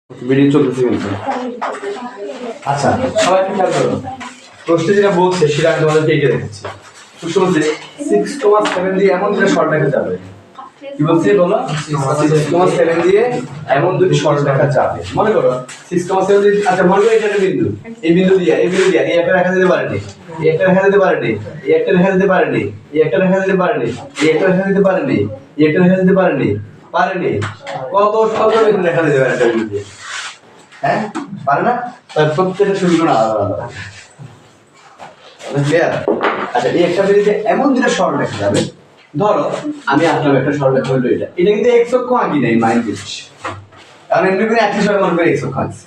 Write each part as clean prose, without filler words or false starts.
Video চলতেছে কিন্তু। আচ্ছা সবাই একটু খেয়াল করো, প্রশ্নে যেটা বলছে সেটা আমি তোমাদেরকে এঁকে রেখেছি। প্রশ্ন বলছে 6,7 দিয়ে এমন দুটো সরলরেখা যাবে। কি বলছে বলো? 6,7 দিয়ে এমন দুটি সরলরেখা যাবে। মনে করো 6,7 দিয়ে, আচ্ছা মনে করো এটা একটা বিন্দু, এই বিন্দু দিয়ে এই একটা রেখা যেতে পারেনি, এই একটা রেখা যেতে পারেনি, এই একটা রেখা যেতে পারেনি, এই একটা রেখা যেতে পারেনি, এই একটা রেখা যেতে পারেনি, এই একটা রেখা যেতে পারেনি, কত বিন্দু রেখা যেতে পারে একটা বিন্দু দিয়ে? হ্যাঁ পারে না? তার প্রত্যেকটা সমীকরণ আলাদা আলাদা। ক্লিয়ার? আচ্ছা এই একটা বিন্দুতে এমন দুটো সরলরেখা যাবে। ধরো আমি আঁকলাম একটা সরলরেখা হলো এটা কিন্তু x অক্ষ আঁকি নাই, মাইন্ড দিচ্ছি, কারণ এমনি করে একই সময় মনে করে x অক্ষ আঁকছি।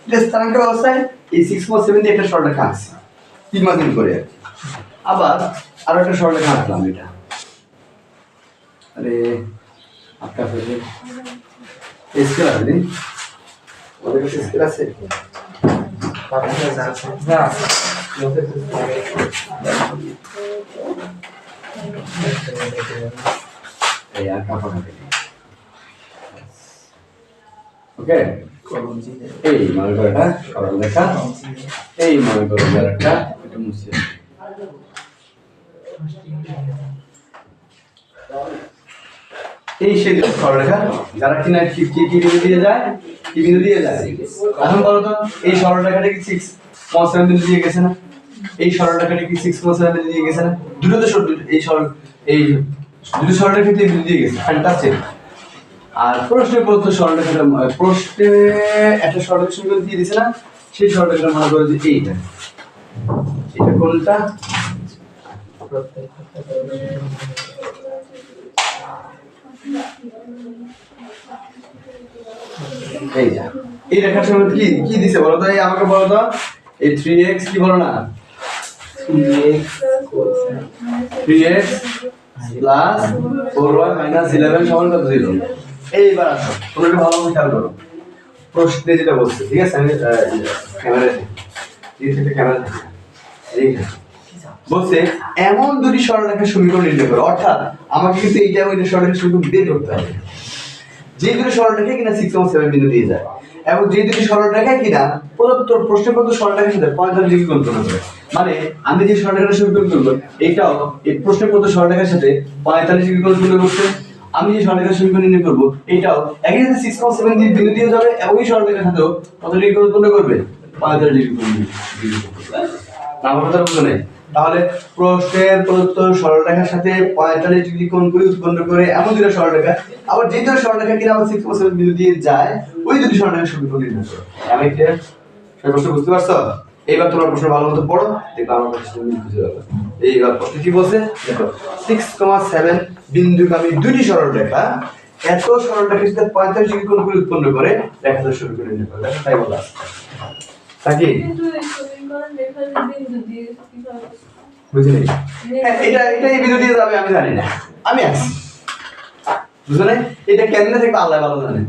এটা স্থানাঙ্ক অবস্থায় এই 6,7 দিয়ে একটা সরলরেখা আঁকছি ইমাজিন করে। আবার আরো একটা সরলরেখা আঁকলাম এটা, আরে আঁকা ফেলে স্কেল আছে নি, ওদের কাছে স্কেল আছে? ওকে এই মনে করো এটা সরলরেখা, এই মনে করো একটা এটা মুছে এই সেই সরলরেখা যারা কিনা কি বিন্দু দিয়ে যায়, কি বিন্দু দিয়ে যায়। এখন বলো তো এই সরলরেখাটা কি 6,7 বিন্দু দিয়ে গেছে না? এই সরলরেখাটা কি 6,7 বিন্দু দিয়ে গেছে না? দুটো তো এই দুটো সরলরেখা বিন্দু দিয়ে গেছে, ফ্যান্টাস্টিক। আর প্রশ্নে প্রদত্ত সরলরেখাটা, প্রশ্নে একটা সরলরেখা সমীকরণ দিয়ে দিছে না, সেই সরলরেখাটা মনে করো যে এইটা, এটা কোনটা? এই রেখার সঙ্গে কি কি দিছে বলো তো? এই আমাকে বলো তো, এই 3x কি বলো না, 3x প্লাস 4y মাইনাস 11 সমান কত দিল? এইবার আসো তোমরা একটু ভালো করে খেয়াল করো প্রশ্নে যেটা বলছে, ঠিক আছে? আমি ক্যামেরাতে বলছে এমন দুটি সরলরেখার সমীকরণ নির্ণয় করো, অর্থাৎ আমাকে কিন্তু এইটা ওইটা সরলরেখার সমীকরণ বের করতে হবে। যে দুটি সরলরেখা কিনা 6,7 বিন্দু দিয়ে যায় এবং যে দুটি সরলরেখা কিনা প্রদত্ত প্রশ্নে প্রদত্ত সরলরেখার সাথে 45 ডিগ্রি কোণ করে, মানে আমি যে সরলরেখার সমীকরণ করব এটাও এই প্রশ্নে প্রদত্ত সরলরেখার সাথে 45 ডিগ্রি কোণ করছে। আমি যে সরলরেখার সমীকরণ নির্ণয় করব এটাও একই সাথে 6,7 দিয়ে বিন্দু দিয়ে যাবে এবং এই সরলরেখার সাথেও কত ডিগ্রি কোণ করবে? 45 ডিগ্রি কোণ করবে। আমার কথা বুঝছো না? তাহলে প্রশ্নের প্রদত্ত সরলরেখার সাথে 45 ডিগ্রি কোণ করে উৎপন্ন করে এমন দুটো সরলরেখা, আবার যে দুটো সরলরেখা কিনা আমার 6,7 বিন্দু দিয়ে যায় ওই দুটি সরলরেখার সমীকরণ নির্ণয় করো। আমি ক্লিয়ার? সবাই প্রশ্ন বুঝতে পারছো? এইবার তোমার প্রশ্ন ভালো মতো পড়ো, দেখবে আমার প্রশ্ন তুমি বুঝতে পারবে। এইবার প্রশ্ন কি বলছে দেখো, 6,7 বিন্দুগামী দুটি সরলরেখা এত সরলরেখার সাথে 45 ডিগ্রি কোণ করে উৎপন্ন করে রেখাদের সমীকরণ নির্ণয় করো। তাই বলা আছে নাকি? বুঝলি? এটা এই বিন্দু দিয়ে যাবে আমি জানি না, আমি আছি বুঝলে? এটা কেমনে থেকে আল্লাহ ভালো জানে,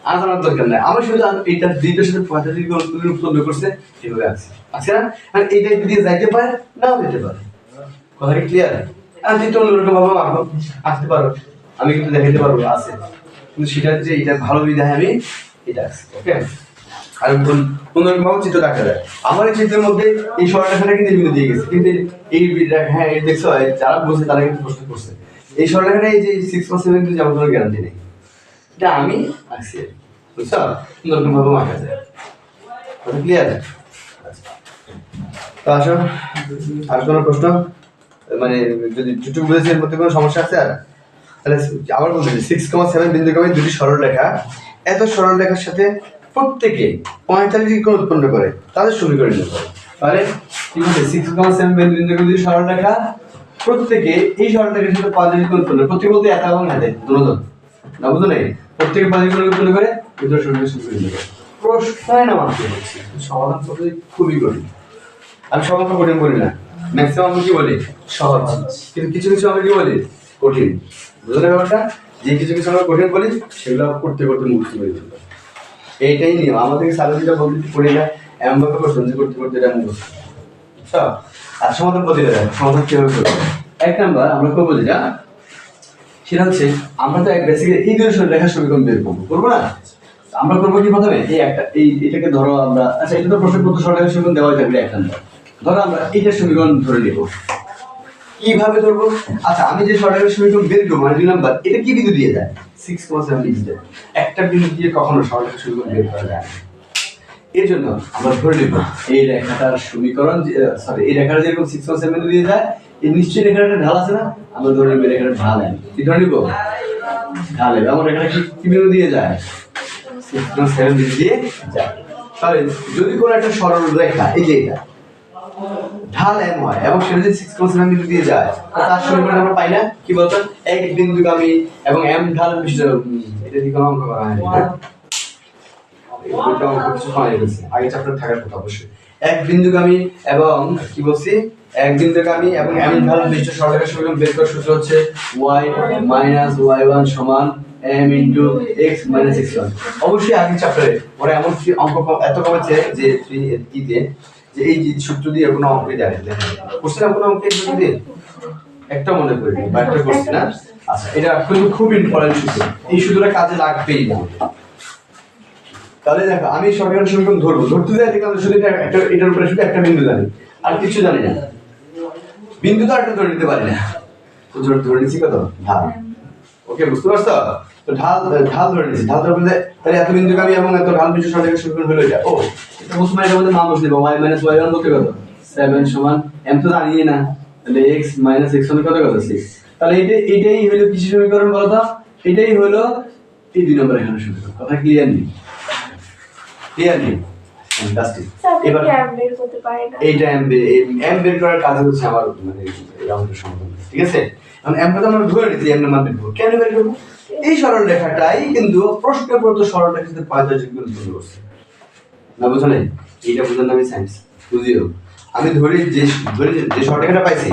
আর জানার দরকার নাই। আমার শুধু এইটা দুইটার সাথে 45 ডিগ্রি কোণ উৎপন্ন করছে এভাবে আছে, আছে না? আর এইটা দিয়ে যাইতে পারে নাও যেতে পারে। কথা কি ক্লিয়ার? আর যেটা অন্যরকম ভাবে আসতে পারো, আমি কিন্তু দেখাইতে পারবো আছে, কিন্তু সেটা যে এটা ভালো বিধায় আমি এটা আছে। ওকে, আর অন্যরকম ভাবে চিত্র দেখা যায়। আমার এই চিত্রের মধ্যে এই সরলরেখাটা কিন্তু বিন্দু দিয়ে গেছে, কিন্তু এই হ্যাঁ এই দেখছো যারা বলছে তারা কিন্তু প্রশ্ন করছে এই সরলরেখাটা এই যে 6,7 কিন্তু যেমন কোনো গ্যারান্টি নেই, এটা আমি আঁকছি, বুঝছো? অন্যরকম ভাবে আঁকা যায়। কথা ক্লিয়ার? তো আসো আর কোনো প্রশ্ন, মানে যদি যেটুকু বুঝেছি এর মধ্যে কোনো সমস্যা আছে? আর তাহলে আবার বলতেছি 6,7 বিন্দুগামী দুটি সরলরেখা এত সরলরেখার সাথে প্রত্যেকে 45 ডিগ্রি কোণ উৎপন্ন করে তাদের সমীকরণ নির্ণয় করো। তাহলে কি বলছে 6,7 বিন্দুগামী দুটি সরলরেখা প্রত্যেকে এই সরলরেখার সাথে 45 ডিগ্রি কোণ উৎপন্ন করে, প্রত্যেক বলতে একা এবং হাতে দুজন না, বুঝো নাই? প্রত্যেকে 45 ডিগ্রি কোণ উৎপন্ন করে দুটো সমীকরণ নির্ণয় করে। প্রশ্নই না মানতে হচ্ছে সমাধান করতে খুবই কঠিন। আমি সমাধান কঠিন বলি না, ম্যাক্সিমাম কি বলি সহজ, কিন্তু কিছু কিছু আমরা কি বলি কঠিন। বুঝলেন ব্যাপারটা? যে কিছু কিছু আমরা কঠিন বলি সেগুলো করতে করতে মুখস্থ হয়ে যাবে। এইটাই নিয়ম, আমাদেরকে স্যালারিটা বলতে পড়ে যায় এমন ভাবে করতে করতে এটা মুখস্থ। বুঝছো? আর সমাধান পদ্ধতিটা দেখ, সমাধান কিভাবে করবো। এক নাম্বার আমরা করবো যেটা, সেটা হচ্ছে আমরা তো এক বেসিক্যালি এই দুটো রেখার সমীকরণ বের করবো না? আমরা করবো কি প্রথমে এই একটা এটাকে ধরো আমরা, আচ্ছা এটা তো প্রশ্ন পত্র সরকারের সমীকরণ দেওয়া থাকবে একটা ধরো আমরা এইটার সমীকরণ ধরে নেব। কিভাবে ধরবো? আচ্ছা আমি যে সরকারের সমীকরণ বের করবো মানে 2 নাম্বার, এটা কি বিন্দু দিয়ে যায়? 6,7 দিয়ে যায়। একটা বিন্দু দিয়ে কখনো সরকারের সমীকরণ বের করা যায় না। এর জন্য আমরা ধরে নেব এই রেখাটার সমীকরণ, সরি এই রেখাটা যেরকম 6,7 বিন্দু দিয়ে যায়, এই নিশ্চয়ই রেখাটার ঢাল আছে না, আমরা ধরে নেব রেখাটার ঢাল আছে। কি ধরে নেব? ঢাল। আমার রেখাটা কি বিন্দু দিয়ে যায়? 6,7 বিন্দু দিয়ে যায়। তাহলে যদি কোনো একটা সরল রেখা এই যে এটা ঢাল m হয় এবং সেটা যদি 6,7 বিন্দু দিয়ে যায়, তার সমীকরণ আমরা পাই না কি বলতো? এক বিন্দুগামী এবং m ঢাল বিশিষ্ট, এটা দিয়ে কোনো অঙ্ক করা হয় না, এটা অঙ্ক কিছু হয় গেছে আগে চ্যাপ্টার থাকার কথা অবশ্যই। এক বিন্দুগামী এবং কি বলছি, এক বিন্দুগামী এবং m ঢাল বিশিষ্ট সরলরেখার সমীকরণ বের করার সূত্র হচ্ছে y - y1 সমান m x - x1। অবশ্যই আগের চ্যাপ্টারে ওরা এমন কি অঙ্ক এত কমেছে যে 3 তে যে এই যে সূত্র দিয়ে কোনো অঙ্ক জানেন না, কোশ্চেন কোনো অঙ্ক দিয়ে একটা মনে করি বাটটা করছি না। আচ্ছা এটা কিন্তু খুব ইম্পর্টেন্ট সূত্র, এই সূত্রটা কাজে লাগবেই না। তাহলে দেখো আমি সরকারের সমীকরণ ধরবো, ধরতে যাই দেখলাম শুধু একটা এটার উপরে শুধু একটা বিন্দু জানি আর কিছু জানি না, বিন্দু তো একটা ধরে নিতে পারি না, তো ধরে নিচ্ছি কত? ঢাল। ওকে বুঝতে পারছো? তো ঢাল ধরে নিচ্ছি, ঢাল ধরে বলতে তাহলে এত বিন্দুগামী এবং এত ঢাল বিশিষ্ট সরলরেখার সমীকরণ হলো এটা। ও এটা বুঝতে এটার মধ্যে মান বসে দেব, y - y1 বলতে কত? 7 সমান m তো জানি না, তাহলে x - x1 কত 6। তাহলে এটাই হলো কিসের সমীকরণ বলো তো? এটাই হলো এই 2 নম্বর এখানে সমীকরণ। কথা ক্লিয়ার নেই? ক্লিয়ার নেই? ফ্যান্টাস্টিক। এবার বের করতে পারি না, এইটা m বের করার কাজ হচ্ছে আমার মানে এই অঙ্কের সমাধান, ঠিক আছে? এখন m তো আমরা ধরে নিয়েছি, m এর মান বের করব। কেন বের করব? এই সরল রেখাটাই কিন্তু প্রশ্নপত্র সরল রেখার সাথে 45 ডিগ্রি কোণ করছে। না বুঝো নাই? এইটা বুঝার নামই সায়েন্স। বুঝিও আমি ধরে যে সরল রেখাটা পাইছি,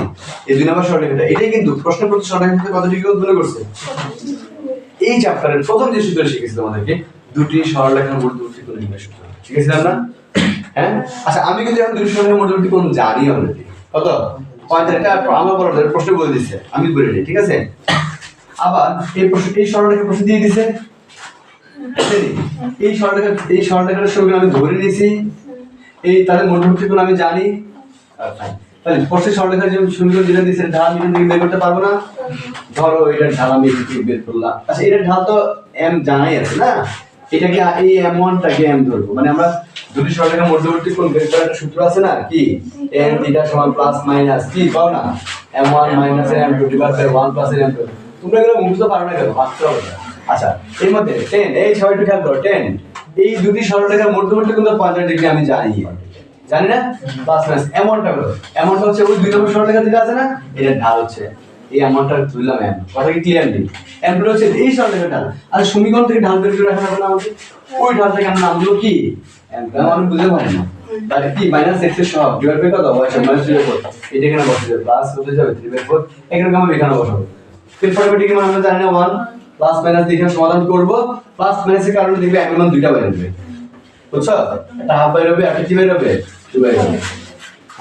এই 2 নম্বর সরল রেখাটা এটাই কিন্তু প্রশ্নপত্র সরল রেখার সাথে কত ডিগ্রি কোণ করছে। এই চ্যাপ্টারের প্রথম যে সূত্র শিখেছি তোমাদেরকে, দুটি সরল রেখার মধ্যবর্তী কোণ নির্ণয় সূত্র, ঠিক আছে না? হ্যাঁ আচ্ছা আমি কিন্তু এখন দুটি সরল রেখার মধ্যবর্তী কোণ জানি অলরেডি। কত? 45টা আমার বড় প্রশ্ন বলে দিচ্ছে, আমি বলে দিই, ঠিক আছে? আবার এই সরল রেখার প্রশ্ন দিয়ে দিছে, এই সরল রেখার সমীকরণ আমি ধরে নিয়েছি, এই তাহলে মধ্যবর্তী কোণ আমি জানি। তাহলে প্রশ্নের সরল রেখার যে সমীকরণ যেটা দিয়েছে ঢাল আমি এখান থেকে বের করতে পারবো না। ধরো এটার ঢাল আমি এখান থেকে বের করলাম, আচ্ছা এটার ঢাল তো m জানাই আছে না, এটাকে এই m1 টাকে m ধরবো, মানে আমরা দুটি সরল রেখার মধ্যবর্তী কোণ বের করার একটা সূত্র আছে না কি, tan θ সমান প্লাস মাইনাস কি পাও না, m1 minus m2 divide by 1 plus m2। তোমরা এগুলো মুখস্থ পারো না কেন? মাত্র হবে। আচ্ছা এর মধ্যে tan, এই সবাই একটু খেয়াল করো, tan এই দুটি সরল রেখার মধ্যবর্তী কোণ 45 ডিগ্রি আমি জানি না, প্লাস মাইনাস এমনটা করো, এমনটা হচ্ছে ওই 2 নম্বর সরল রেখা যেটা আছে না, এটা ঢাল হচ্ছে এই এমনটা ধরলাম m। কথা কি ক্লিয়ার নেই? m হচ্ছে এই সরল রেখার ঢাল, আর সমীকরণ থেকে ঢাল বের করে রাখা হবে না আমাদের, ওই ঢালটাকে আমরা নাম দেব কি m। আমি বুঝতে পারি না, তাহলে কি মাইনাস x এর সহগ ডিভাইড বাই কত y মাইনাস 3/4, এটা এখানে বসে যাবে, প্লাস হতে যাবে 3/4, এখানে আমি এখানে বসাবো। অটোমেটিক মানে আমরা জানি না 1 প্লাস মাইনাস দিয়ে এখানে সমাধান করব, প্লাস মাইনাসের কারণে দেখবে m এর মান দুইটা বাইরে হবে, বুঝছো? এটা হাফ বাইরে হবে আর কি বাইরে হবে, কি বাইরে হবে,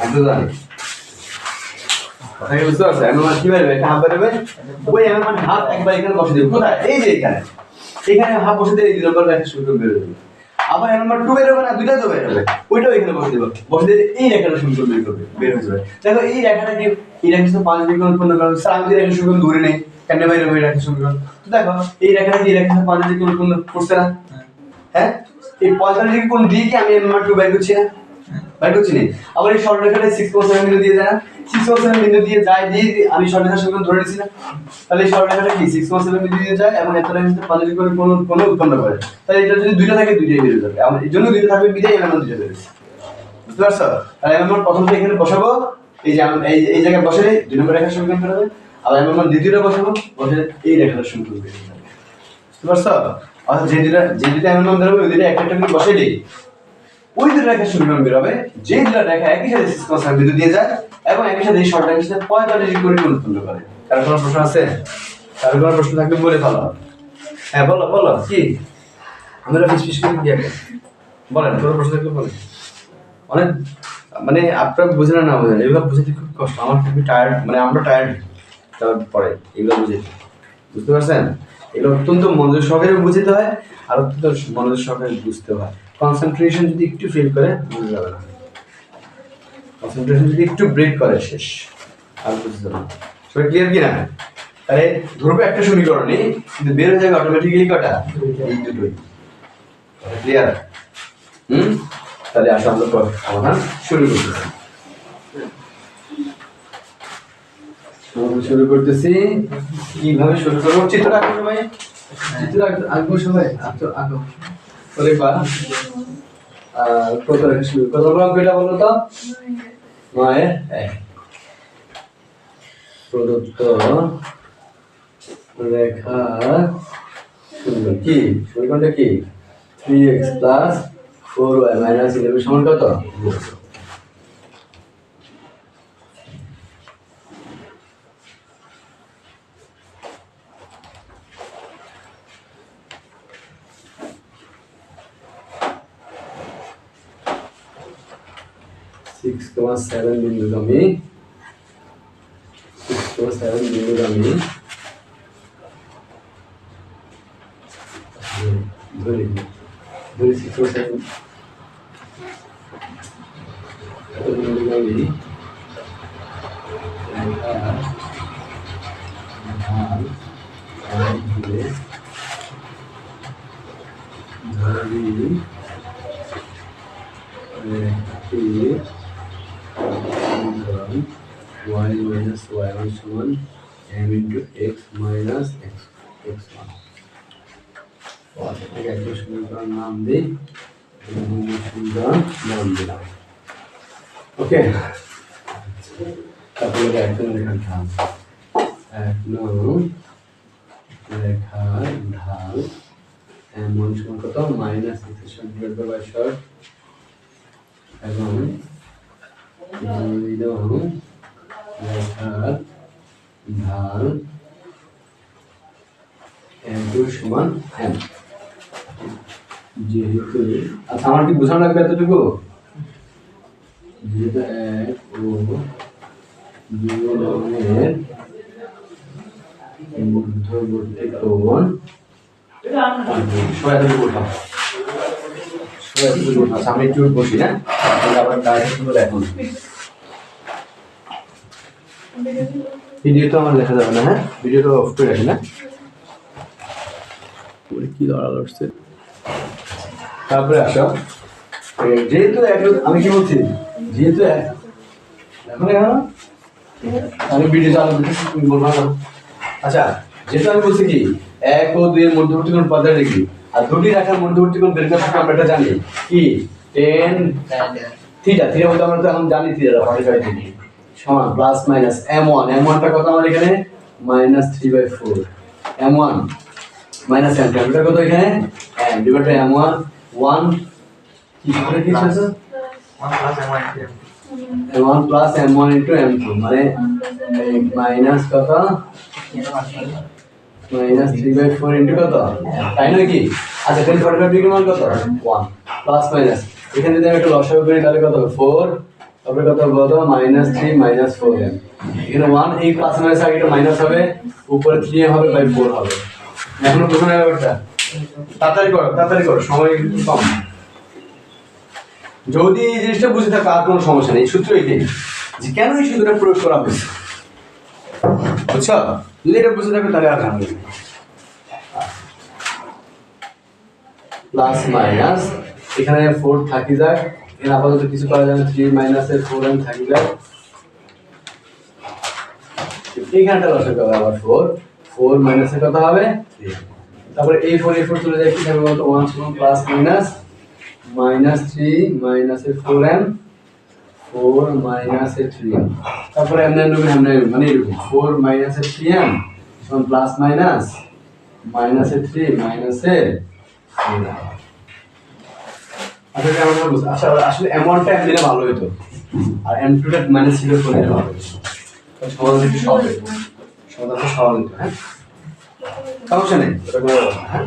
আমি জানি। কথা কি বুঝতে পারছো? m এর মান কি বাইরে হবে, এটা হাফ বাইরে হবে, ওই m এর মান হাফ একবার এখানে বসে দেব। কোথায়? এই যে এখানে হাফ বসে দিয়ে এই 2 নম্বর রেখা সমীকরণ বের হবে। আবার m এর 2 বের হবে না, দুইটা তো বের হবে, ওইটাও এখানে বসে দেব, বসে দিয়ে এই রেখাটা সমীকরণ বের হয়ে যাবে। দেখো এই রেখাটা কি, এই রেখার সাথে 5 ডিগ্রি কোণ উৎপন্ন করে, স্যার আমি যে রেখার সমীকরণ ধরে নেই কেন বাইরে হবে রেখার সমীকরণ, তো দেখো এই রেখাটা কি রেখার সাথে 5 ডিগ্রি কোণ উৎপন্ন করছে না, হ্যাঁ এই 45 ডিগ্রি কোণ দিয়ে কি আমি m এর 2 বের করছি না, বের করছি না। আবার এই সরলরেখাটা 6.7 বিন্দু দিয়ে যায় না, 6.7 বিন্দু দিয়ে যায়, দিয়ে আমি সরলরেখার সমীকরণ ধরে নিছি না, তাহলে এই সরলরেখাটা কি 6.7 বিন্দু দিয়ে যায় এবং এত রেখার সাথে 5 ডিগ্রি কোণ উৎপন্ন করে, তাহলে এটা যদি দুইটা থাকে দুইটাই বের হয়ে যাবে, আমার এই জন্য দুইটা থাকবে বিদায় m এর দুইটা বের হচ্ছে, বুঝতে পারছো? তাহলে m এর প্রথমটা এখানে বসাবো, এই যে এই জায়গায় বসালে 2 নম্বর রেখার সমীকরণ বের হবে, আর m এর দ্বিতীয়টা বসাবো, বসে এই রেখাটার সমীকরণ বের হবে, বুঝতে পারছো? অর্থাৎ যে দুইটা m এর মান ধরবে ওই দুইটা একটা একটা করে বসাইলে ওই দুটো রেখার সমীকরণ বের হবে, যে দুটো রেখা একই সাথে 6.7 বিন্দু দিয়ে যায় এবং একই সাথে এই সরল রেখার সাথে 45 ডিগ্রি কোণ উৎপন্ন করে। কার কোনো প্রশ্ন আছে? কার কোনো প্রশ্ন থাকলে বলে ফেলো। হ্যাঁ বলো কি, আমরা ফিস করে কি আগে বলেন, কোনো প্রশ্ন থাকলে বলেন। অনেক মানে আপনারা বুঝেন না বুঝেন, এগুলো বুঝতে খুব কষ্ট, আমার খুবই টায়ার্ড, মানে আমরা টায়ার্ড তার পরে এগুলো বুঝতে পারছেন? এগুলো অত্যন্ত মনোযোগ সহকারে বুঝতে হয় আর অত্যন্ত মনোযোগ সহকারে বুঝতে হয়। কনসেন্ট্রেশন যদি একটু ফেল করে বুঝতে যাবে না, কনসেন্ট্রেশন যদি একটু ব্রেক করে শেষ, আর বুঝতে যাবে না। সবাই ক্লিয়ার কিনা? তাহলে ধরবো একটা সমীকরণে কিন্তু বের হয়ে যাবে অটোমেটিক্যালি কটা? এই দুটোই। ক্লিয়ার? তাহলে আসলে আমরা সমাধান শুরু করতেছি। শুরু করতেছি। কিভাবে শুরু করবো? চিত্র আঁকবো সবাই, চিত্র আঁকবো সবাই। আঁকো বা কত রেখা শুরু কত অঙ্ক এটা বলো তো? 9 প্রদত্ত রেখা কি সমীকরণটা কি? 3x + 4y - 11 সমান কত? 6,7 বিন্দুগামী 6,7 বিন্দুগামী ধরি 6,7 বিন্দুগামী y minus y1 সমান m into x minus x1 একটা সমীকরণ নাম দিই, সমীকরণ নাম দিলাম। ওকে, তারপরে একদম রেখার ঢাল, এক নং রেখার ঢাল m1 সমান কত? Minus x divide by short এবং 2 নং রেখার ঢাল m2 সমান m। যেহেতু আচ্ছা আমার কি বোঝানো লাগবে এতটুকু? যেহেতু 1 ও 2 রঙের মধ্যবর্তী কোণ সবাই এতটুকু উঠাও, সবাই এতটুকু উঠাও। আচ্ছা আমি একটু বসি, হ্যাঁ তাহলে আবার ডাইরেক্ট এখন ভিডিও তো আমার লেখা যাবে না, হ্যাঁ ভিডিওটা অফ করে রাখি না, কি দরকার হচ্ছে। তারপরে আসো, যেহেতু আমি কি বলছি, যেহেতু এখন আমি ভিডিও চালু করতেছি, তুমি বলবো না। আচ্ছা যেহেতু আমি বলছি কি 1 ও 2 এর মধ্যবর্তী কোণ পর্যায়ে রেখি আর দুটি রেখার মধ্যবর্তী কোণ বের করতে আমরা এটা জানি কি tan থিটা। থিটা বলতে আমরা তো এখন জানি থিটা 45 ডিগ্রি সমান প্লাস মাইনাস m1। m1টা কত আমার এখানে? -3/4 m1 মাইনাস m2 এটা কত এখানে? m ডিভাইড বাই m1 1 কি করে কি আছে? 1 প্লাস m1 ইনটু m2 মানে মাইনাস কত? -3/4 ইনটু কত? তাই নয় কি? আচ্ছা তাহলে 45 ডিগ্রি মান কত? 1 প্লাস মাইনাস এখানে যদি আমি একটা লসাগু করি তাহলে কত হবে? 4 তারপরে কত বলতো? -3 - 4m এখানে 1 এই প্লাস মাইনাস আগে এটা মাইনাস হবে, উপরে 3 হবে বাই 4 হবে। এখনো বুঝো না ব্যাপারটা? তাড়াতাড়ি করো সময় কিন্তু কম। যদি এই জিনিসটা বুঝে থাকো আর কোনো সমস্যা নেই, সূত্র এটাই যে কেন এই সূত্রটা প্রয়োগ করা হয়েছে, বুঝছো? যদি এটা বুঝে থাকো তাহলে আর ঝামেলা নেই। প্লাস মাইনাস এখানে 4 থাকি যাক, এখানে আপাতত কিছু করা যাবে, 3 মাইনাসের 4m থাকি যাক, এইখানটা লসাগু হবে আবার 4 মাইনাসের কত হবে? 3। তারপরে এই 4 চলে যায় কি হবে বলতো? 1 সমান প্লাস মাইনাস -3 মাইনাসের 4m 4 মাইনাসের 3m তারপরে এমন মানে এরকম 4 মাইনাসের 3m সমান প্লাস মাইনাস মাইনাসের 3 মাইনাসের 3m। আচ্ছা আসলে m1টা এমন দিলে ভালো হতো আর m2টা মাইনাস 0 করে দিলে ভালো হতো, সমাধান একটু সহজ হতো, সমাধানটা সহজ হতো। হ্যাঁ সমস্যা নেই, হ্যাঁ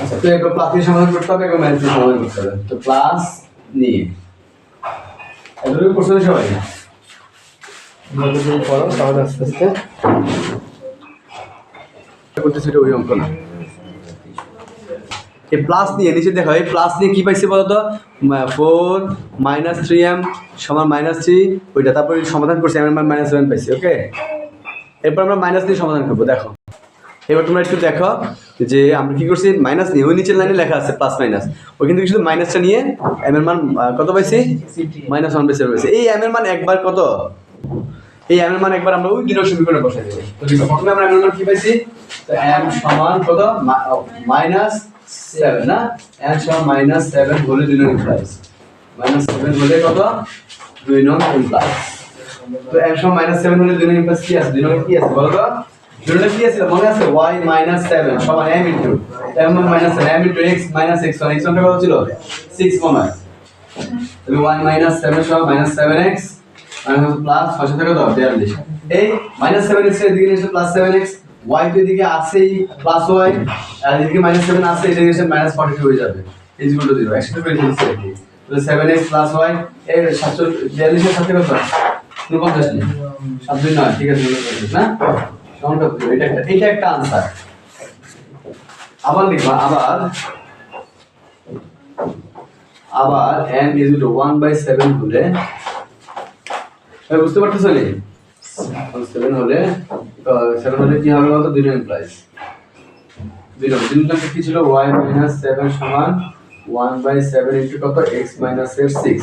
আচ্ছা তো একটা প্লাস দিয়ে সমাধান করতে হবে এবং মাইনাস দিয়ে সমাধান করতে হবে। তো প্লাস নিয়ে এগুলো প্রশ্ন সবাই পড়ো তাহলে আস্তে আস্তে করতেছি ওই অঙ্ক না। এই প্লাস নিয়ে নিচে দেখো, এই প্লাস নিয়ে কি পাইছি বলতো, 4 - 3m সমান -3 ওইটা, তারপরে সমাধান করছি m এর মান -7 পাইছি। ওকে, এরপর আমরা মাইনাস দিয়ে সমাধান করবো। দেখো এবার তোমরা একটু দেখো যে আমরা কি করছি, মাইনাস নিয়ে ওই নিচের লাইনে লেখা আছে প্লাস মাইনাস, ওইখান থেকে শুধু মাইনাসটা নিয়ে m এর মান কত পাইছি, -1/7 পাইছি। এই m এর মান একবার কত, এই m এর মান একবার আমরা ওই দুটো সমীকরণে বসাই দেব। তো দেখো প্রথমে আমরা m এর মান কি পাইছি, তো m সমান কত, -7 না, m সমান -7 হলে 2 নং ইমপ্লাইজ, -7 হলে কত, 2 নং ইমপ্লাইজ। তো m সমান -7 হলে 2 নং ইমপ্লাইজ কি আছে, 2 নং কি আছে বলো তো, 2 নং কি আছে মনে আছে, y - 7 সমান m into m - 7 m into x - x1, x1 টা কত ছিল 6 মনে হয়, তাহলে y - 7 সমান -7x প্লাস 6 সাথে কত 42, এই -7x এর দিকে নিয়ে প্লাস 7x, y এর দিকে আসেই প্লাস y, আর এদিকে -7 আসে, এটা নিয়ে -42 হয়ে যাবে, ইজ ইকুয়াল টু 0 একসাথে করে দিচ্ছি আর কি। তাহলে 7x প্লাস y এর 42 এর সাথে কত 49 নেই 7 9, ঠিক আছে না, সমান কত, এটা একটা आंसर। আবার লিখবা, আবার m is equal to 1/7 হলে, বুঝতে পারতেছো নি, 7 হলে 7 হলে কি হবে বলতো, 2 নং ইমপ্লাইজ 2 নং কি ছিল, y - 7 সমান 1/7 ইনটু কত, x - এর 6,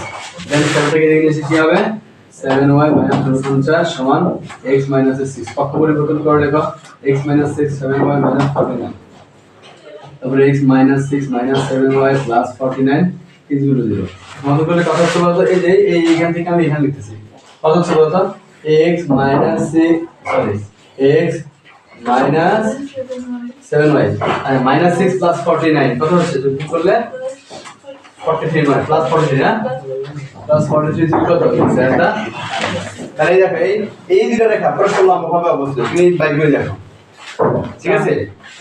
দেন 7 থেকে এদিকে এসে কি হবে, 7y - 49 সমান x - এর 6, পক্ষ পরিবর্তন করে লেখো, x - 6 7y - 49, তারপরে x - 6 - 7y plus 49 is equal to 0। আমাদের বলে কথা হচ্ছে বলতো, এই যে এইখান থেকে আমি এখানে লিখতেছি, কত হচ্ছে বলতো, x - 6 সরি x - 7y আর -6 প্লাস 49 কত হচ্ছে, যোগ করলে 43 মানে প্লাস 43 না, প্লাস 43 is কত হচ্ছে এটা, তাহলে দেখো এই দুটো রেখা পরস্পর লম্বভাবে অবস্থিত, তুমি বাইক করে দেখো, ঠিক আছে,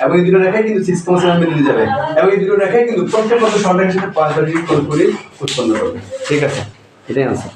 এবং এই দুটো রেখায় কিন্তু 6.7 মিলে যাবে, এবং এই দুটো রেখায় কিন্তু প্রত্যেক কত সরলরেখার সাথে 45 ডিগ্রি কোণ করে উৎপন্ন করবে, ঠিক আছে, এটাই आंसर।